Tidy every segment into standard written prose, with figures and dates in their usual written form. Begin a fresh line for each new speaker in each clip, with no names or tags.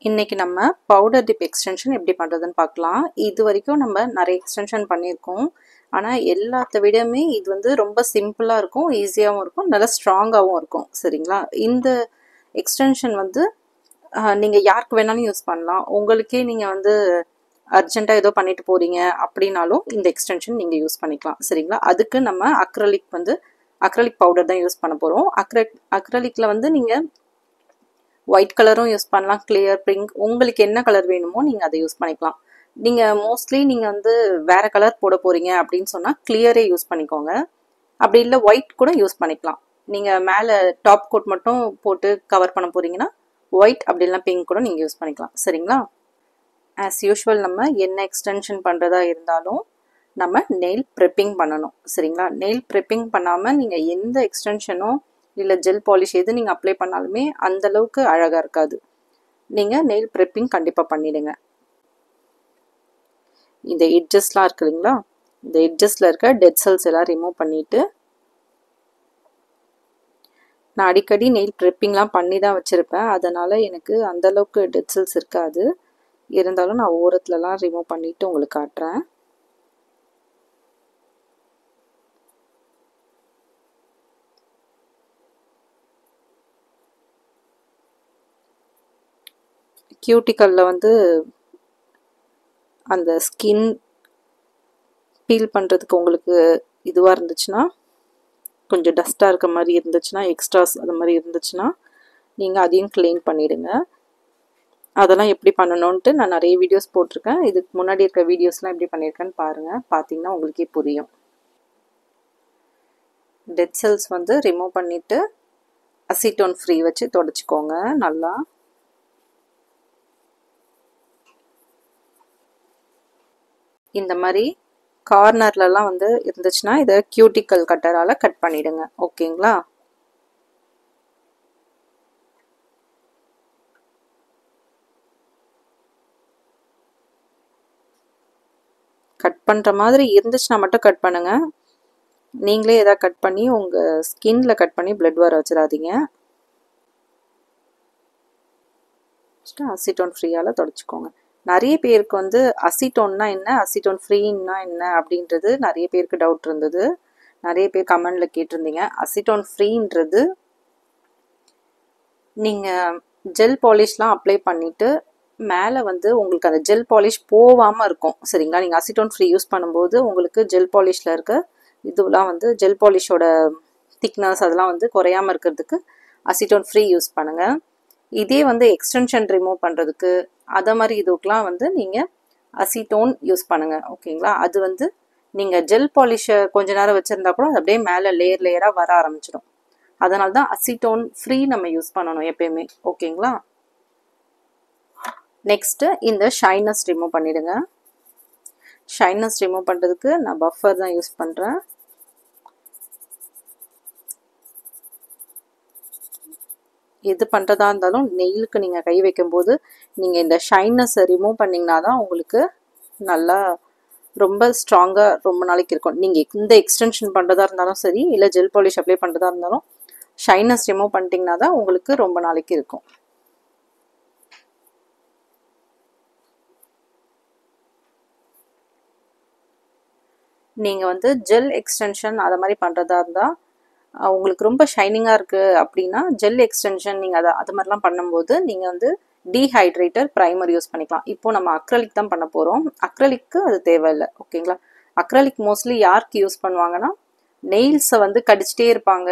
இன்னைக்கு நம்ம powder tip extension எப்படி பண்ணுறதுன்னு பார்க்கலாம். இது வரைக்கும் நம்ம நிறைய எக்ஸ்டென்ஷன் பண்ணியிருக்கோம். ஆனால் எல்லாத்த விடமே இது வந்து ரொம்ப சிம்பிளாக இருக்கும், ஈஸியாகவும் இருக்கும், நல்லா ஸ்ட்ராங்காகவும் இருக்கும். சரிங்களா? இந்த எக்ஸ்டென்ஷன் வந்து நீங்கள் யாருக்கு வேணாலும் யூஸ் பண்ணலாம். உங்களுக்கே நீங்கள் வந்து அர்ஜென்ட்டாக ஏதோ பண்ணிட்டு போகிறீங்க அப்படின்னாலும் இந்த எக்ஸ்டென்ஷன் நீங்கள் யூஸ் பண்ணிக்கலாம். சரிங்களா? அதுக்கு நம்ம அக்ரலிக் பவுடர் தான் யூஸ் பண்ண போகிறோம். அக்ரலிக்கில் வந்து நீங்கள் ஒயிட் கலரும் யூஸ் பண்ணலாம், கிளியர் பிங்க், உங்களுக்கு என்ன கலர் வேணுமோ நீங்கள் அதை யூஸ் பண்ணிக்கலாம். நீங்கள் மோஸ்ட்லி நீங்கள் வந்து வேறு கலர் போட போகிறீங்க அப்படின்னு சொன்னால் கிளியரே யூஸ் பண்ணிக்கோங்க. அப்படி இல்லை ஒயிட் கூட யூஸ் பண்ணிக்கலாம். நீங்கள் மேலே டாப் கோட் மட்டும் போட்டு கவர் பண்ண போகிறீங்கன்னா ஒயிட், அப்படி இல்லைனா பிங்க் கூட நீங்கள் யூஸ் பண்ணிக்கலாம். சரிங்களா? ஆஸ் யூஷுவல் நம்ம என்ன எக்ஸ்டென்ஷன் பண்ணுறதா இருந்தாலும் நம்ம நெயில் ப்ரெப்பிங் பண்ணணும். சரிங்களா? நெயில் ப்ரெப்பிங் பண்ணாமல் நீங்கள் எந்த எக்ஸ்டென்ஷனும் இல்லை ஜெல் பாலிஷ் எது நீங்கள் அப்ளை பண்ணாலுமே அந்தளவுக்கு அழகாக இருக்காது. நீங்கள் நெயில் ப்ரெப்பிங் கண்டிப்பாக பண்ணிவிடுங்க. இந்த எட்ஜஸ்லாம் இருக்கு இல்லைங்களா, இந்த எட்ஜஸில் இருக்க டெட் செல்ஸ் எல்லாம் ரிமூவ் பண்ணிவிட்டு, நான் அடிக்கடி நெயில் ப்ரெப்பிங்லாம் பண்ணி தான் வச்சுருப்பேன். அதனால் எனக்கு அந்தளவுக்கு டெட் செல்ஸ் இருக்காது. இருந்தாலும் நான் ஓரத்துலலாம் ரிமூவ் பண்ணிவிட்டு உங்களுக்கு காட்டுறேன். கியூட்டிக்கலில் வந்து அந்த ஸ்கின் பீல் பண்ணுறதுக்கு உங்களுக்கு இதுவாக இருந்துச்சுன்னா, கொஞ்சம் டஸ்ட்டாக இருக்க மாதிரி இருந்துச்சுன்னா, எக்ஸ்ட்ராஸ் அது மாதிரி இருந்துச்சுன்னா நீங்கள் அதையும் க்ளீன் பண்ணிவிடுங்க. அதெல்லாம் எப்படி பண்ணணுன்ட்டு நான் நிறைய வீடியோஸ் போட்டிருக்கேன். இதுக்கு முன்னாடி இருக்க வீடியோஸ்லாம் எப்படி பண்ணியிருக்கேன்னு பாருங்கள். பார்த்தீங்கன்னா உங்களுக்கே புரியும். டெட் செல்ஸ் வந்து ரிமூவ் பண்ணிவிட்டு அசிட்டோன் ஃப்ரீ வச்சு தொடச்சிக்கோங்க நல்லா. இந்த மாதிரி கார்னர்லலாம் வந்து இருந்துச்சுன்னா இதை கியூட்டிக்கல் கட்டரால் கட் பண்ணிவிடுங்க. ஓகேங்களா? கட் பண்ணுற மாதிரி இருந்துச்சுன்னா மட்டும் கட் பண்ணுங்கள். நீங்களே எதாவது கட் பண்ணி உங்கள் ஸ்கின்ல கட் பண்ணி பிளட் வர வச்சிடாதீங்க. அசிட்டோன் ஃப்ரீயால் தொடச்சிக்கோங்க. நிறைய பேருக்கு வந்து அசிட்டோன்னா என்ன, அசிட்டோன் ஃப்ரீன்னா என்ன அப்படின்றது நிறைய பேருக்கு டவுட் இருந்தது. நிறைய பேர் கமெண்டில் கேட்டிருந்தீங்க. அசிட்டோன் ஃப்ரீன்றது நீங்கள் ஜெல் பாலிஷ்லாம் அப்ளை பண்ணிவிட்டு மேலே வந்து உங்களுக்கு அந்த ஜெல் பாலிஷ் போகாமல் இருக்கும். சரிங்களா? நீங்கள் அசிட்டோன் ஃப்ரீ யூஸ் பண்ணும்போது உங்களுக்கு ஜெல் பாலிஷில் இருக்க இதுலாம் வந்து ஜெல் பாலிஷோட திக்னஸ் அதெல்லாம் வந்து குறையாமல் இருக்கிறதுக்கு அசிட்டோன் ஃப்ரீ யூஸ் பண்ணுங்கள். இதே வந்து எக்ஸ்டென்ஷன் ரிமூவ் பண்ணுறதுக்கு அதை மாதிரி இதுக்கெலாம் வந்து நீங்கள் அசிட்டோன் யூஸ் பண்ணுங்கள். ஓகேங்களா? அது வந்து நீங்கள் ஜெல் பாலிஷை கொஞ்ச நேரம் வச்சுருந்தா கூட அது அப்படியே மேலே லேயராக வர ஆரம்பிச்சிடும். அதனால தான் அசிட்டோன் ஃப்ரீ நம்ம யூஸ் பண்ணணும் எப்பயுமே. ஓகேங்களா? நெக்ஸ்ட்டு இந்த ஷைனஸ் ரிமூவ் பண்ணிவிடுங்க. ஷைனஸ் ரிமூவ் பண்ணுறதுக்கு நான் பஃபர் தான் யூஸ் பண்ணுறேன். எது பண்ணுறதா இருந்தாலும் நெயிலுக்கு நீங்கள் கை வைக்கும்போது நீங்கள் இந்த ஷைனஸை ரிமூவ் பண்ணிங்கன்னா தான் உங்களுக்கு நல்லா ரொம்ப ஸ்ட்ராங்காக ரொம்ப நாளைக்கு இருக்கும். நீங்கள் இந்த எக்ஸ்டென்ஷன் பண்ணுறதா இருந்தாலும் சரி, இல்லை ஜெல் பாலிஷ் அப்ளை பண்ணுறதா இருந்தாலும் ஷைனஸ் ரிமூவ் பண்ணிட்டீங்கன்னா தான் உங்களுக்கு ரொம்ப நாளைக்கு இருக்கும். நீங்கள் வந்து ஜெல் எக்ஸ்டென்ஷன் அதை மாதிரி பண்ணுறதா இருந்தால் உங்களுக்கு ரொம்ப ஷைனிங்காக இருக்குது அப்படின்னா ஜெல் எக்ஸ்டென்ஷன் நீங்கள் அது மாதிரிலாம் பண்ணும்போது நீங்கள் வந்து டீஹைட்ரேட்டர் ப்ரைமர் யூஸ் பண்ணிக்கலாம். இப்போது நம்ம அக்ரலிக் தான் பண்ண போகிறோம். அக்ரலிக்கு அது தேவையில்லை. ஓகேங்களா? அக்ரலிக் மோஸ்ட்லி யாருக்கு யூஸ் பண்ணுவாங்கன்னா, நெயில்ஸை வந்து கடிச்சிட்டே இருப்பாங்க,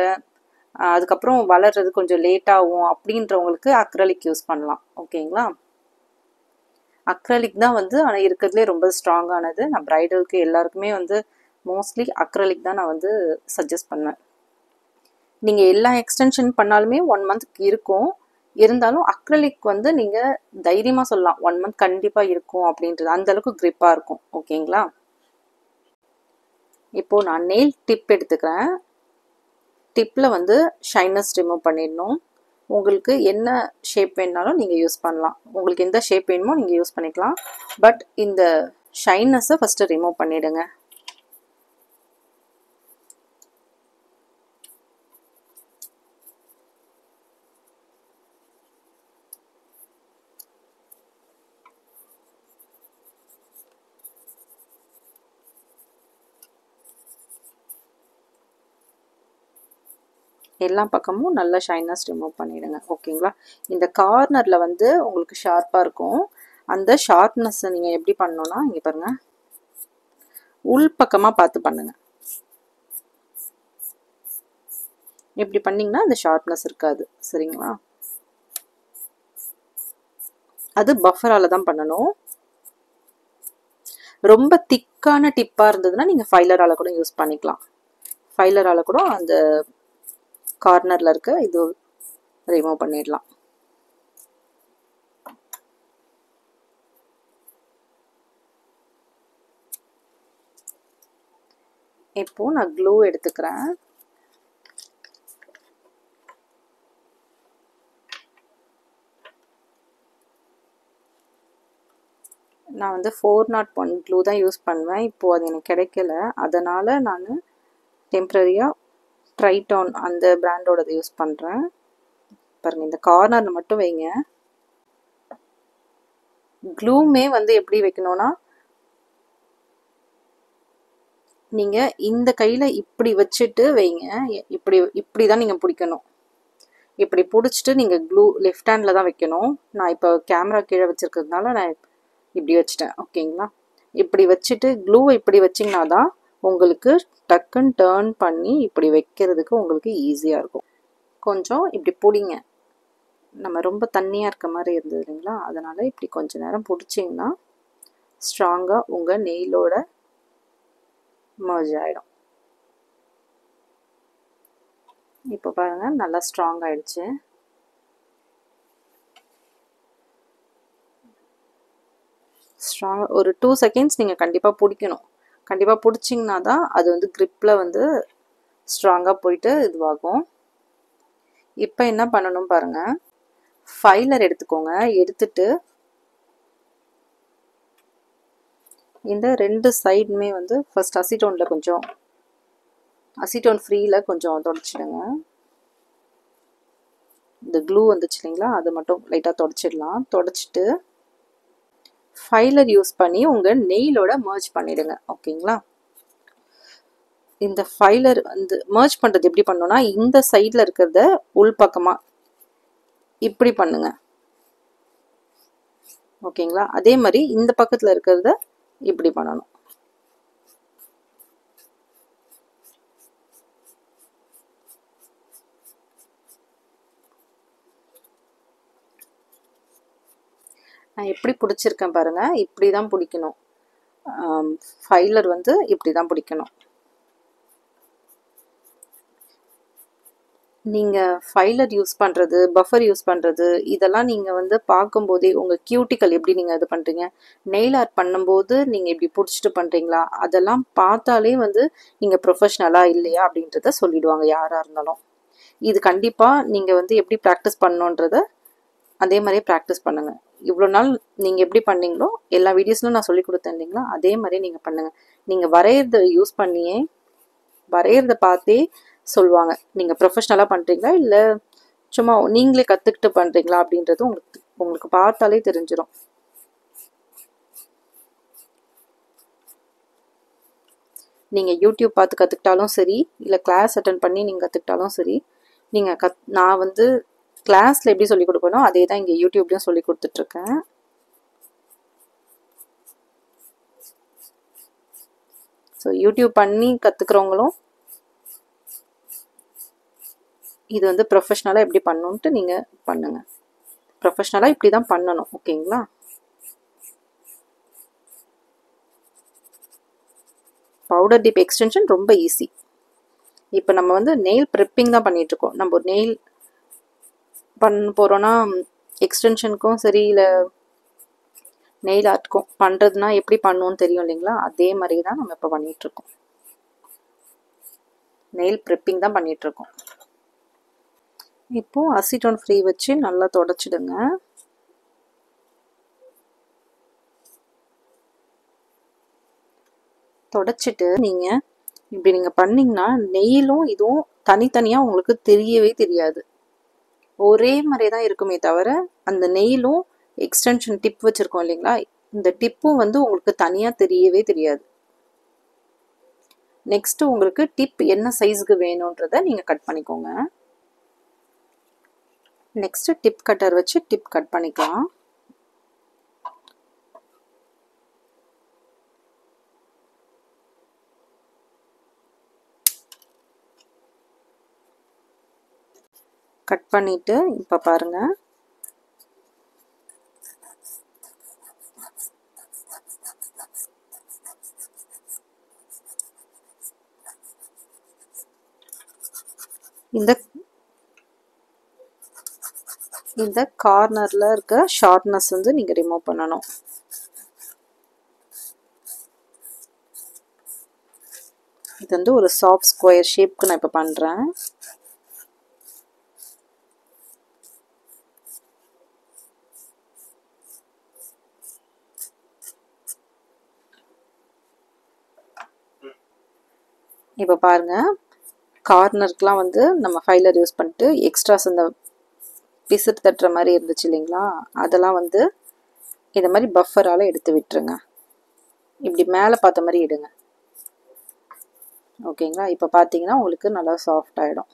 அதுக்கப்புறம் வளர்றது கொஞ்சம் லேட்டாகும் அப்படின்றவங்களுக்கு அக்ரலிக் யூஸ் பண்ணலாம். ஓகேங்களா? அக்ரலிக் தான் வந்து ஆனால் இருக்கிறதுலே ரொம்ப ஸ்ட்ராங்கானது. நான் ப்ரைடலுக்கு எல்லாருக்குமே வந்து மோஸ்ட்லி அக்ரலிக் தான் நான் வந்து சஜஸ்ட் பண்ணுவேன். நீங்கள் எல்லா எக்ஸ்டென்ஷன் பண்ணாலுமே 1 மந்த்க்கு இருக்கும். இருந்தாலும் அக்ரலிக் வந்து நீங்கள் தைரியமாக சொல்லலாம் 1 மந்த் கண்டிப்பாக இருக்கும் அப்படின்றது. அந்தளவுக்கு க்ரிப்பாக இருக்கும். ஓகேங்களா? இப்போது நான் நெயில் டிப் எடுத்துக்கிறேன். டிப்பில் வந்து ஷைனஸ் ரிமூவ் பண்ணிடணும். உங்களுக்கு என்ன ஷேப் வேணுனாலும் நீங்கள் யூஸ் பண்ணலாம். உங்களுக்கு எந்த ஷேப் வேணுமோ நீங்கள் யூஸ் பண்ணிக்கலாம். பட் இந்த ஷைனஸை ஃபஸ்ட்டு ரிமூவ் பண்ணிவிடுங்க. எல்லா பக்கமும் நல்லா ஷைனஸ் ரிமூவ் பண்ணிவிடுங்க. ஓகேங்களா? இந்த கார்னரில் வந்து உங்களுக்கு ஷார்ப்பாக இருக்கும். அந்த ஷார்ப்னஸ்ஸை நீங்கள் எப்படி பண்ணணும்னா, இங்கே பாருங்கள், உள் பக்கமாக பார்த்து பண்ணுங்கள். இப்படி பண்ணிங்கன்னா அந்த ஷார்ப்னஸ் இருக்காது. சரிங்களா? அது பஃபரால் தான் பண்ணணும். ரொம்ப திக்கான டிப்பாக இருந்ததுன்னா நீங்கள் ஃபைலரால் கூட யூஸ் பண்ணிக்கலாம். ஃபைலரால் கூட அந்த கார்னரில் இருக்க இது ரிமூவ் பண்ணிடலாம். இப்போ நான் க்ளூ எடுத்துக்கிறேன். நான் வந்து 401 க்ளூ தான் யூஸ் பண்ணுவேன். இப்போது அது எனக்கு கிடைக்கல. அதனால் நான் டெம்ப்ரரியாக ட்ரைடான் அந்த பிராண்டோடது யூஸ் பண்ணுறேன். பாருங்கள், இந்த கார்னரில் மட்டும் வைங்க. க்ளூமே வந்து எப்படி வைக்கணும்னா, நீங்கள் இந்த கையில் இப்படி வச்சுட்டு வைங்க. இப்படி தான் நீங்கள் பிடிக்கணும். இப்படி பிடிச்சிட்டு நீங்கள் க்ளூ லெஃப்ட் ஹேண்டில் தான் வைக்கணும். நான் இப்போ கேமரா கீழே வச்சுருக்கிறதுனால நான் இப்படி வச்சுட்டேன். ஓகேங்களா? இப்படி வச்சுட்டு க்ளூவை இப்படி வச்சிங்கன்னா தான் உங்களுக்கு டக்குன்னு டேர்ன் பண்ணி இப்படி வைக்கிறதுக்கு உங்களுக்கு ஈஸியாக இருக்கும். கொஞ்சம் இப்படி பிடிங்க. நம்ம ரொம்ப தண்ணியாக இருக்க மாதிரி இருந்தது இல்லைங்களா? அதனால் இப்படி கொஞ்சம் நேரம் பிடிச்சிங்கன்னா ஸ்ட்ராங்காக உங்கள் நெயிலோட மர்ஜ் ஆகிடும். இப்போ பாருங்கள், நல்லா ஸ்ட்ராங் ஆகிடுச்சு. ஒரு 2 செகண்ட்ஸ் நீங்கள் கண்டிப்பாக பிடிக்கணும். கண்டிப்பாக பிடிச்சிங்கன்னா தான் அது வந்து க்ரிப்பில் வந்து ஸ்ட்ராங்காக போயிட்டு இதுவாகும். இப்போ என்ன பண்ணணும் பாருங்கள், ஃபைலர் எடுத்துக்கோங்க. எடுத்துட்டு இந்த 2 சைடுமே வந்து ஃபர்ஸ்ட் அசிட்டோனில் கொஞ்சம் அசிட்டோன் ஃப்ரீயில் கொஞ்சம் தொடச்சிடுங்க. இந்த க்ளூ வந்துச்சு இல்லைங்களா, அது மட்டும் லைட்டாக தொடச்சிடலாம். தொடச்சிட்டு ஃபைலர் யூஸ் பண்ணி உங்கள் நெயிலோட மர்ஜ் பண்ணிடுங்க. ஓகேங்களா? இந்த ஃபைலர் வந்து மர்ஜ் பண்ணுறது எப்படி பண்ணணும்னா, இந்த சைடில் இருக்கிறத உள் பக்கமாக இப்படி பண்ணுங்க. ஓகேங்களா? அதே மாதிரி இந்த பக்கத்தில் இருக்கிறத இப்படி பண்ணணும். நான் எப்படி பிடிச்சிருக்கேன் பாருங்கள். இப்படி தான் பிடிக்கணும். ஃபைலர் வந்து இப்படி தான் பிடிக்கணும். நீங்கள் ஃபைலர் யூஸ் பண்ணுறது, பஃபர் யூஸ் பண்ணுறது, இதெல்லாம் நீங்கள் வந்து பார்க்கும்போதே உங்கள் கியூட்டிக்கல் எப்படி நீங்கள் இது பண்ணுறீங்க, நெயில் ஆர்ட் பண்ணும்போது நீங்கள் இப்படி பிடிச்சிட்டு பண்ணுறீங்களா, அதெல்லாம் பார்த்தாலே வந்து நீங்கள் ப்ரொஃபஷ்னலாக இல்லையா அப்படின்றத சொல்லிடுவாங்க யாராக இருந்தாலும். இது கண்டிப்பாக நீங்கள் வந்து எப்படி ப்ராக்டிஸ் பண்ணணுன்றத அதே மாதிரியே ப்ராக்டிஸ் பண்ணுங்கள். இவ்வளோ நாள் நீங்கள் எப்படி பண்ணீங்களோ எல்லா வீடியோஸ்லும் நான் சொல்லி கொடுத்தேன் இல்லைங்களா, அதே மாதிரி நீங்கள் பண்ணுங்கள். நீங்கள் வரைகிறத யூஸ் பண்ணியே வரைகிறத பார்த்தே சொல்லுவாங்க நீங்கள் ப்ரொஃபஷ்னலாக பண்ணுறீங்களா இல்லை சும்மா நீங்களே கற்றுக்கிட்டு பண்ணுறீங்களா அப்படின்றது உங்களுக்கு பார்த்தாலே தெரிஞ்சிடும். நீங்கள் யூடியூப் பார்த்து கற்றுக்கிட்டாலும் சரி, இல்லை கிளாஸ் அட்டன் பண்ணி நீங்கள் கற்றுக்கிட்டாலும் சரி, நீங்கள் நான் வந்து கிளாஸில் எப்படி சொல்லிக் கொடுப்பேனோ அதே தான் இங்கே யூடியூப்லேயும் சொல்லி கொடுத்துட்ருக்கேன். ஸோ யூடியூப் பண்ணி கற்றுக்குறவங்களும் இது வந்து ப்ரொஃபஷ்னலாக எப்படி பண்ணணுன்ட்டு நீங்கள் பண்ணுங்கள். ப்ரொஃபஷ்னலாக இப்படி தான் பண்ணணும். ஓகேங்களா? பவுடர் டிப் எக்ஸ்டென்ஷன் ரொம்ப ஈஸி. இப்போ நம்ம வந்து நெயில் ப்ரெப்பிங் தான் பண்ணிகிட்ருக்கோம். நம்ம ஒரு நெயில் பண்ண போகிறோன்னா எக்ஸ்டென்ஷனுக்கும் சரி இல்லை நெயில் ஆர்ட்டுக்கும் பண்ணுறதுனா எப்படி பண்ணணும்னு தெரியும் இல்லைங்களா, அதே மாதிரி தான் நம்ம இப்போ பண்ணிகிட்ருக்கோம். நெயில் ப்ரெப்பிங் தான் பண்ணிகிட்ருக்கோம். இப்போது அசிட்டோன் ஃப்ரீ வச்சு நல்லா தொடச்சிடுங்க. தொடச்சிட்டு நீங்கள் இப்படி நீங்கள் பண்ணிங்கன்னா நெயிலும் இதுவும் தனித்தனியாக உங்களுக்கு தெரியவே தெரியாது. ஒரே மாதிரி தான் இருக்குமே தவிர அந்த நெயிலும் எக்ஸ்டென்ஷன் டிப் வச்சுருக்கோம் இல்லைங்களா, இந்த டிப்பும் வந்து உங்களுக்கு தனியாக தெரியவே தெரியாது. நெக்ஸ்ட்டு உங்களுக்கு டிப் என்ன சைஸுக்கு வேணுன்றதை நீங்கள் கட் பண்ணிக்கோங்க. நெக்ஸ்ட்டு டிப் கட்டர் வச்சு டிப் கட் பண்ணிக்கலாம். கட் பண்ணிவிட்டு இப்போ பாருங்கள், இந்த கார்னரில் இருக்க ஷார்ப்னஸ் வந்து நீங்கள் ரிமூவ் பண்ணணும். இது வந்து ஒரு சாஃப்ட் ஸ்கொயர் ஷேப்க்கு நான் இப்போ பண்ணுறேன். இப்போ பாருங்கள், கார்னருக்குலாம் வந்து நம்ம ஃபைலர் யூஸ் பண்ணிட்டு எக்ஸ்ட்ராஸ் இந்த பிசுறு தட்டுற மாதிரி இருந்துச்சு இல்லைங்களா, அதெல்லாம் வந்து இந்த மாதிரி பஃபரால் எடுத்து விட்டுருங்க. இப்படி மேலே பார்த்த மாதிரி எடுங்க. ஓகேங்களா, இப்போ பார்த்தீங்கன்னா உங்களுக்கு நல்லா சாஃப்ட் ஆகிடும்.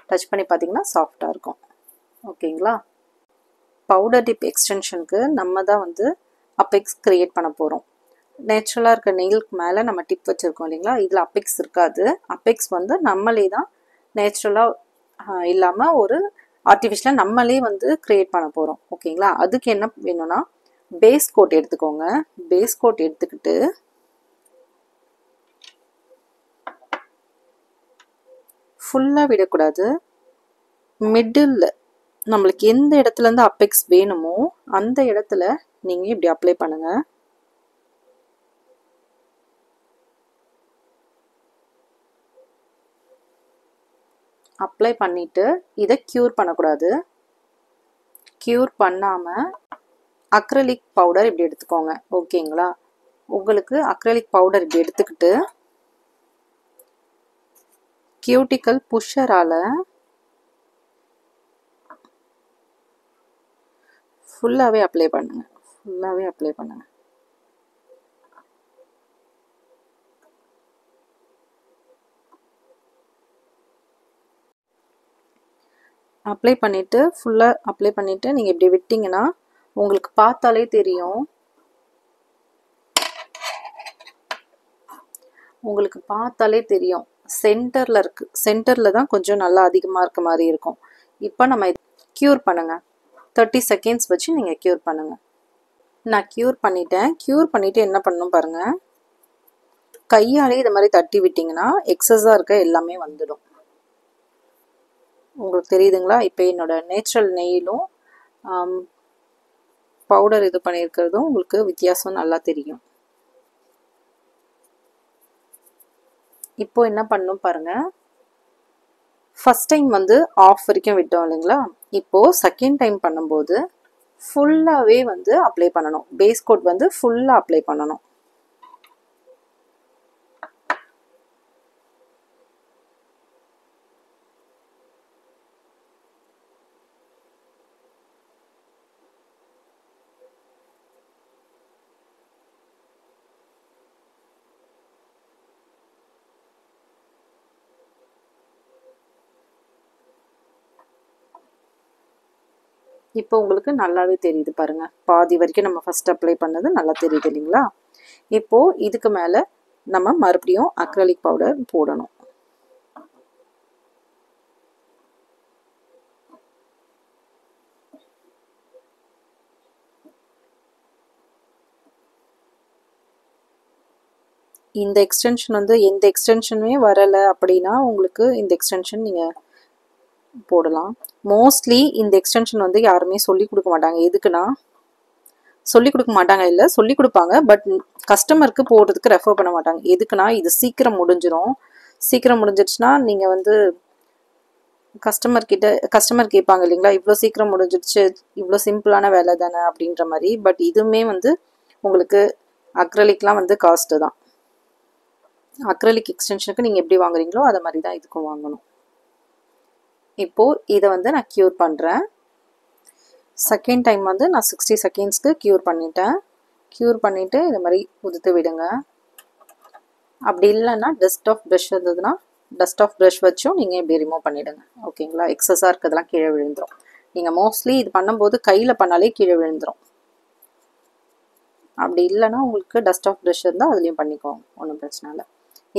டச் பண்ணி பார்த்தீங்கன்னா சாஃப்டாக இருக்கும். ஓகேங்களா, பவுடர் டிப் எக்ஸ்டென்ஷனுக்கு நம்ம தான் வந்து அப்பெக்ஸ் க்ரியேட் பண்ண போகிறோம். நேச்சுரலாக இருக்க நெயிலுக்கு மேலே நம்ம டிப் வச்சுருக்கோம் இல்லைங்களா, இதில் அப்பெக்ஸ் இருக்காது. அப்பெக்ஸ் வந்து நம்மளே தான் நேச்சுரலாக இல்லாமல் ஒரு ஆர்டிஃபிஷியலாக நம்மளே வந்து க்ரியேட் பண்ண போகிறோம். ஓகேங்களா, அதுக்கு என்ன வேணும்னா பேஸ் கோட் எடுத்துக்கோங்க. பேஸ் கோட் எடுத்துக்கிட்டு ஃபுல்லாக விடக்கூடாது, மிடில் நம்மளுக்கு எந்த இடத்துலேருந்து அப்பெக்ஸ் வேணுமோ அந்த இடத்துல நீங்கள் இப்படி அப்ளை பண்ணுங்கள். அப்ளை பண்ணிவிட்டு இதை க்யூர் பண்ணக்கூடாது. க்யூர் பண்ணாமல் அக்ரலிக் பவுடர் இப்படி எடுத்துக்கோங்க. ஓகேங்களா, உங்களுக்கு அக்ரலிக் பவுடர் இப்படி எடுத்துக்கிட்டு கியூட்டிக்கல் புஷரால் ஃபுல்லாகவே அப்ளை பண்ணுங்கள். ஃபுல்லாகவே அப்ளை பண்ணுங்கள். அப்ளை பண்ணிவிட்டு ஃபுல்லாக அப்ளை பண்ணிவிட்டு நீங்கள் இப்படி விட்டிங்கன்னா உங்களுக்கு பார்த்தாலே தெரியும், உங்களுக்கு பார்த்தாலே தெரியும் சென்டரில் இருக்குது. சென்டரில் தான் கொஞ்சம் நல்லா அதிகமாக இருக்க மாதிரி இருக்கும். இப்போ நம்ம க்யூர் பண்ணுங்கள். 30 செகண்ட்ஸ் வச்சு நீங்கள் க்யூர் பண்ணுங்கள். நான் க்யூர் பண்ணிட்டேன். க்யூர் பண்ணிவிட்டு என்ன பண்ணணும் பாருங்கள், கையாலே இது மாதிரி தட்டி விட்டிங்கன்னா எக்ஸஸாக இருக்க எல்லாமே வந்துடும். உங்களுக்கு தெரியுதுங்களா, இப்போ என்னோடய நேச்சுரல் நெயிலும் பவுடர் இது பண்ணியிருக்கிறதும் உங்களுக்கு வித்தியாசம் நல்லா தெரியும். இப்போ என்ன பண்ணணும் பாருங்கள், ஃபஸ்ட் டைம் வந்து ஆஃப் வரைக்கும் விட்டோம் இல்லைங்களா, இப்போது செகண்ட் டைம் பண்ணும்போது ஃபுல்லாகவே வந்து அப்ளை பண்ணணும். பேஸ் கோட் வந்து ஃபுல்லாக அப்ளை பண்ணணும். இப்போ உங்களுக்கு நல்லாவே தெரியுது பாருங்கள், பாதி வரைக்கும் நம்ம ஃபஸ்ட் அப்ளை பண்ணது நல்லா தெரியுது இல்லைங்களா. இப்போது இதுக்கு மேலே நம்ம மறுபடியும் அக்ரலிக் பவுடர் போடணும். இந்த எக்ஸ்டென்ஷன் வந்து எந்த எக்ஸ்டென்ஷனுமே வரலை அப்படின்னா உங்களுக்கு இந்த எக்ஸ்டென்ஷன் நீங்கள் போடலாம். மோஸ்ட்லி இந்த எக்ஸ்டென்ஷன் வந்து யாருமே சொல்லிக் கொடுக்க மாட்டாங்க. எதுக்குன்னா சொல்லிக் கொடுக்க மாட்டாங்க, இல்லை சொல்லிக் கொடுப்பாங்க, பட் கஸ்டமருக்கு போடுறதுக்கு ரெஃபர் பண்ண மாட்டாங்க. எதுக்குன்னா இது சீக்கிரம் முடிஞ்சிடும். சீக்கிரம் முடிஞ்சிடுச்சுன்னா நீங்கள் வந்து கஸ்டமர் கேட்பாங்க இல்லைங்களா, இவ்வளோ சீக்கிரம் முடிஞ்சிடுச்சு, இவ்வளோ சிம்பிளான வேலை தானே அப்படின்ற மாதிரி. பட் இதுவுமே வந்து உங்களுக்கு அக்ரலிக்லாம் வந்து காஸ்ட்டு தான். அக்ரலிக் எக்ஸ்டென்ஷனுக்கு நீங்கள் எப்படி வாங்குறீங்களோ அதை மாதிரி தான் இதுக்கும் வாங்கணும். இப்போது இதை வந்து நான் க்யூர் பண்ணுறேன். செகண்ட் டைம் வந்து நான் 60 செகண்ட்ஸ்க்கு க்யூர் பண்ணிட்டேன். க்யூர் பண்ணிவிட்டு இது மாதிரி உதுத்து விடுங்க. அப்படி இல்லைன்னா டஸ்ட் ஆஃப் ப்ரஷ் இருந்ததுன்னா டஸ்ட் ஆஃப் ப்ரஷ் வச்சும் நீங்கள் இப்படி ரிமூவ் பண்ணிவிடுங்க. ஓகேங்களா, எக்ஸஸாக இருக்கிறதெல்லாம் கீழே விழுந்துடும். நீங்கள் மோஸ்ட்லி இது பண்ணும்போது கையில் பண்ணாலே கீழே விழுந்துடும். அப்படி இல்லைன்னா உங்களுக்கு டஸ்ட் ஆஃப் ப்ரஷ் இருந்தால் அதுலேயும் பண்ணிக்கோங்க, ஒன்றும் பிரச்சனை இல்லை.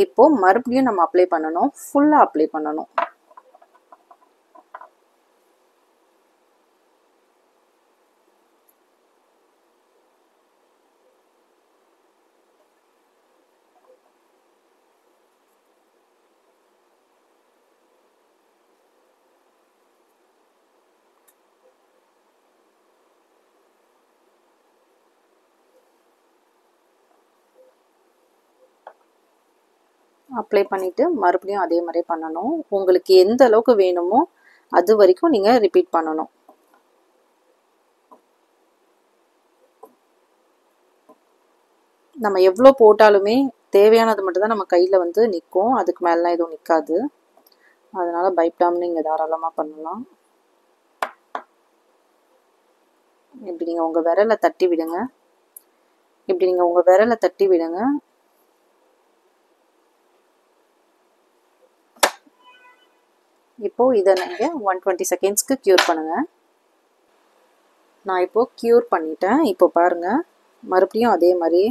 இப்போது மறுபடியும் நம்ம அப்ளை பண்ணணும், ஃபுல்லாக அப்ளை பண்ணணும். அப்ளை பண்ணிவிட்டு மறுபடியும் அதே மாதிரி பண்ணணும். உங்களுக்கு எந்த அளவுக்கு வேணுமோ அது வரைக்கும் நீங்கள் ரிப்பீட் பண்ணணும். நம்ம எவ்வளோ போட்டாலுமே தேவையானது மட்டும்தான் நம்ம கையில் வந்து நிற்கும், அதுக்கு மேலாம் எதுவும் நிற்காது. அதனால் பயப்படாமல் நீங்கள் தாராளமாக பண்ணலாம். இப்படி நீங்கள் உங்கள் விரலை தட்டி விடுங்க. இப்படி நீங்கள் உங்கள் விரலை தட்டி விடுங்க. இப்போது இதை நீங்கள் 120 செகண்ட்ஸ்க்கு க்யூர் பண்ணுங்கள். நான் இப்போது க்யூர் பண்ணிட்டேன். இப்போ பாருங்கள், மறுபடியும் அதே மாதிரி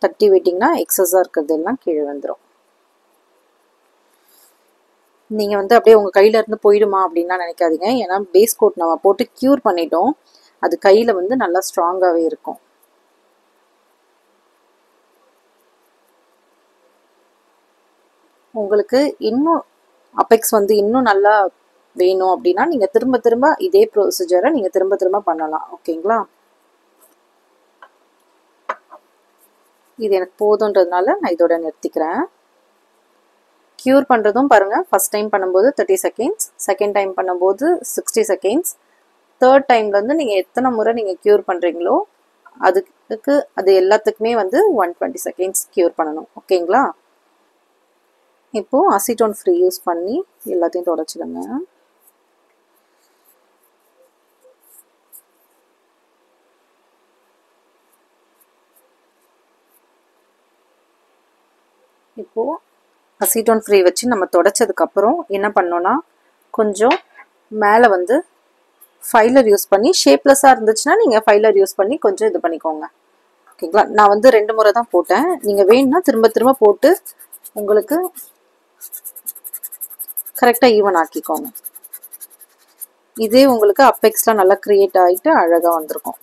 தட்டி விட்டிங்கன்னா எக்ஸஸாக இருக்கிறதெல்லாம் கீழே வந்துடும். நீங்கள் வந்து அப்படியே உங்கள் கையில் இருந்து போயிடுமா அப்படின்லாம் நினைக்காதீங்க. ஏன்னா பேஸ் கோட் நம்ம போட்டு க்யூர் பண்ணிட்டோம், அது கையில் வந்து நல்லா ஸ்ட்ராங்காகவே இருக்கும். உங்களுக்கு இன்னும் அபெக்ஸ் வந்து இன்னும் நல்லா வேணும் அப்படின்னா நீங்கள் திரும்ப திரும்ப இதே ப்ரொசீஜரை நீங்கள் திரும்ப திரும்ப பண்ணலாம். ஓகேங்களா? இது எனக்கு போதுன்றதுனால நான் இதோட நிறுத்திக்கிறேன். க்யூர் பண்ணுறதும் பாருங்கள், ஃபஸ்ட் டைம் பண்ணும்போது 30 செகண்ட்ஸ், செகண்ட் டைம் பண்ணும்போது 60 செகண்ட்ஸ், தேர்ட் டைம்லேருந்து நீங்கள் எத்தனை முறை நீங்கள் க்யூர் பண்ணுறீங்களோ அதுக்கு அது எல்லாத்துக்குமே வந்து 120 செகண்ட்ஸ் க்யூர் பண்ணணும். ஓகேங்களா? இப்போது அசிட்டோன் ஃப்ரீ யூஸ் பண்ணி எல்லாத்தையும் தொடச்சிடுங்க. இப்போது அசிட்டோன் ஃப்ரீ வச்சு நம்ம தொடச்சதுக்கப்புறம் என்ன பண்ணோன்னா, கொஞ்சம் மேலே வந்து ஃபைலர் யூஸ் பண்ணி, ஷேப்லெஸ்ஸாக இருந்துச்சுன்னா நீங்கள் ஃபைலர் யூஸ் பண்ணி கொஞ்சம் இது பண்ணிக்கோங்க. ஓகேங்களா? நான் வந்து 2 முறை தான் போட்டேன். நீங்கள் வேணும்னா திரும்ப திரும்ப போட்டு உங்களுக்கு கரெக்டாக ஈவன் ஆக்கிக்கோங்க. இதே உங்களுக்கு அப்பெக்ஸ்லாம் நல்லா க்ரியேட் ஆகிட்டு அழகாக வந்திருக்கும்.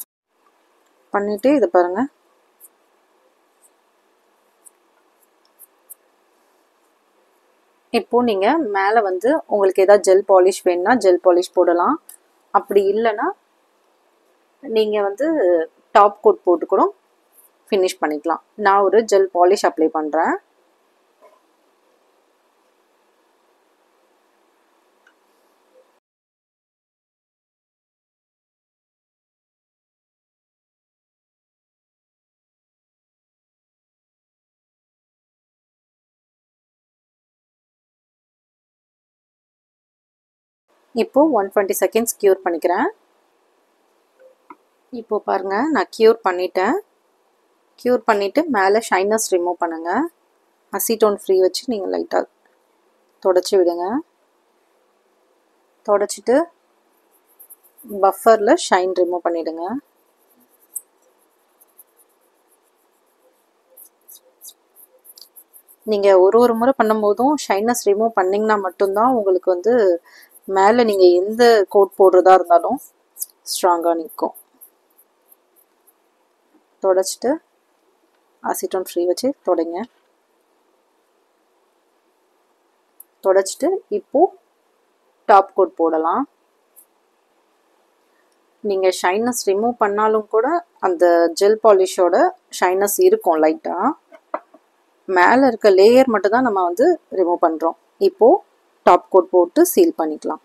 பண்ணிவிட்டு இதை பாருங்கள், இப்போது நீங்கள் மேலே வந்து உங்களுக்கு ஏதாவது ஜெல் பாலிஷ் வேணும்னா ஜெல் பாலிஷ் போடலாம். அப்படி இல்லைன்னா நீங்கள் வந்து டாப் கோட் போட்டு கூட ஃபினிஷ் பண்ணிக்கலாம். நான் ஒரு ஜெல் பாலிஷ் அப்ளை பண்ணுறேன். இப்போது 120 செகண்ட்ஸ் க்யூர் பண்ணிக்கிறேன். இப்போது பாருங்கள், நான் க்யூர் பண்ணிட்டேன். க்யூர் பண்ணிவிட்டு மேலே ஷைனஸ் ரிமூவ் பண்ணுங்கள். அசிட்டோன் ஃப்ரீ வச்சு நீங்கள் லைட்டாக தொடச்சி விடுங்க. தொடச்சிட்டு பஃபரில் ஷைன் ரிமூவ் பண்ணிவிடுங்க. நீங்கள் ஒரு முறை பண்ணும்போதும் ஷைனஸ் ரிமூவ் பண்ணிங்கன்னா மட்டும்தான் உங்களுக்கு வந்து மேலே நீங்கள் எந்த கோட் போடுறதா இருந்தாலும் ஸ்ட்ராங்காக நிற்கும். தொடச்சிட்டு அசிட்டோன் ஃப்ரீ வச்சு தொடங்க. தொடச்சிட்டு இப்போது டாப் கோட் போடலாம். நீங்கள் ஷைனஸ் ரிமூவ் பண்ணாலும் கூட அந்த ஜெல் பாலிஷோட ஷைனஸ் இருக்கும் லைட்டாக. மேலே இருக்க லேயர் மட்டும் தான் நம்ம வந்து ரிமூவ் பண்ணுறோம். இப்போது டாப் கோட் போட்டு சீல் பண்ணிக்கலாம்.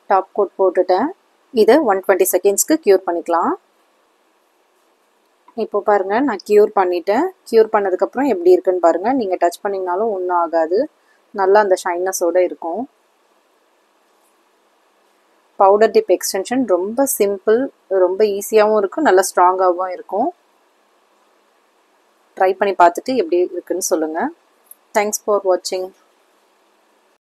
டாப் கோட் போட்டுட்டேன். இதை 120 செகண்ட்ஸ்க்கு க்யூர் பண்ணிக்கலாம். இப்போ பாருங்கள் நான் க்யூர் பண்ணிட்டேன். க்யூர் பண்ணதுக்கப்புறம் எப்படி இருக்குன்னு பாருங்கள். நீங்கள் டச் பண்ணிங்கனாலும் ஒன்றும் ஆகாது. நல்லா அந்த ஷைனஸோடு இருக்கும். பவுடர் டிப் எக்ஸ்டென்ஷன் ரொம்ப சிம்பிள், ரொம்ப ஈஸியாகவும் இருக்கும், நல்லா ஸ்ட்ராங்காகவும் இருக்கும். ட்ரை பண்ணி பார்த்துட்டு எப்படி இருக்குன்னு சொல்லுங்கள். தேங்க்ஸ் ஃபார் வாட்சிங்.